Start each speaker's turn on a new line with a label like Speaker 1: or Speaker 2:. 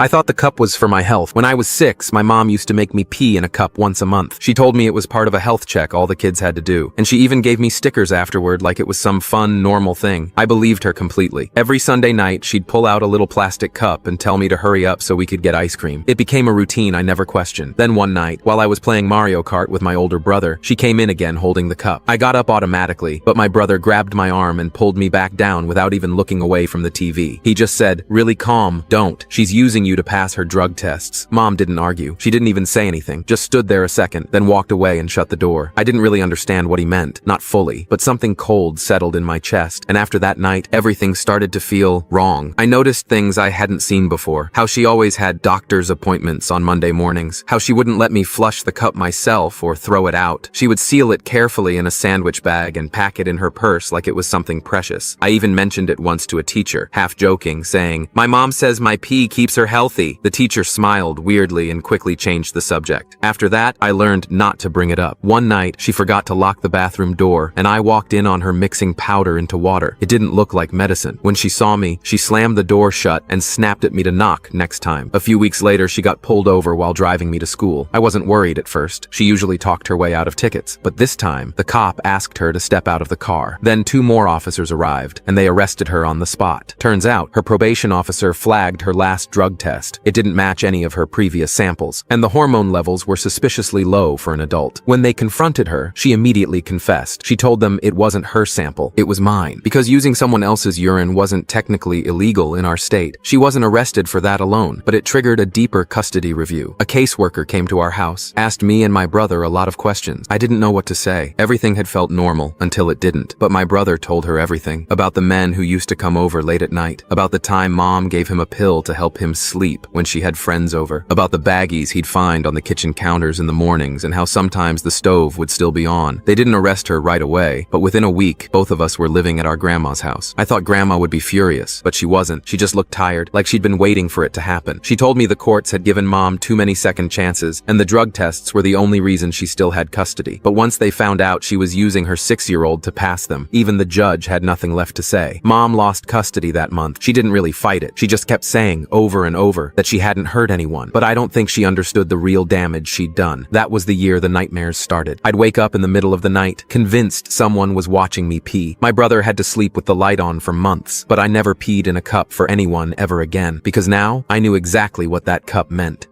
Speaker 1: I thought the cup was for my health. When I was 6, my mom used to make me pee in a cup once a month. She told me it was part of a health check all the kids had to do. And she even gave me stickers afterward like it was some fun, normal thing. I believed her completely. Every Sunday night, she'd pull out a little plastic cup and tell me to hurry up so we could get ice cream. It became a routine I never questioned. Then one night, while I was playing Mario Kart with my older brother, she came in again holding the cup. I got up automatically, but my brother grabbed my arm and pulled me back down without even looking away from the TV. He just said, "Really calm, don't. She's using you to pass her drug tests." Mom didn't argue. She didn't even say anything, just stood there a second, then walked away and shut the door. I didn't really understand what he meant, not fully, but something cold settled in my chest, and after that night, everything started to feel wrong. I noticed things I hadn't seen before. How she always had doctor's appointments on Monday mornings. How she wouldn't let me flush the cup myself or throw it out. She would seal it carefully in a sandwich bag and pack it in her purse like it was something precious. I even mentioned it once to a teacher, half joking, saying, "My mom says my pee keeps her healthy." The teacher smiled weirdly and quickly changed the subject. After that, I learned not to bring it up. One night, she forgot to lock the bathroom door, and I walked in on her mixing powder into water. It didn't look like medicine. When she saw me, she slammed the door shut and snapped at me to knock next time. A few weeks later, she got pulled over while driving me to school. I wasn't worried at first. She usually talked her way out of tickets. But this time, the cop asked her to step out of the car. Then 2 more officers arrived, and they arrested her on the spot. Turns out, her probation officer flagged her last drug test. It didn't match any of her previous samples, and the hormone levels were suspiciously low for an adult. When they confronted her, she immediately confessed. She told them it wasn't her sample, it was mine. Because using someone else's urine wasn't technically illegal in our state, she wasn't arrested for that alone, but it triggered a deeper custody review. A caseworker came to our house, asked me and my brother a lot of questions. I didn't know what to say. Everything had felt normal until it didn't. But my brother told her everything. About the men who used to come over late at night. About the time mom gave him a pill to help him sleep when she had friends over. About the baggies he'd find on the kitchen counters in the mornings and how sometimes the stove would still be on. They didn't arrest her right away, but within a week, both of us were living at our grandma's house. I thought grandma would be furious, but she wasn't. She just looked tired, like she'd been waiting for it to happen. She told me the courts had given mom too many second chances, and the drug tests were the only reason she still had custody. But once they found out she was using her 6-year-old to pass them, even the judge had nothing left to say. Mom lost custody that month. She didn't really fight it. She just kept saying over and over that she hadn't hurt anyone. But I don't think she understood the real damage she'd done. That was the year the nightmares started. I'd wake up in the middle of the night, convinced someone was watching me pee. My brother had to sleep with the light on for months, but I never peed in a cup for anyone ever again, because now I knew exactly what that cup meant.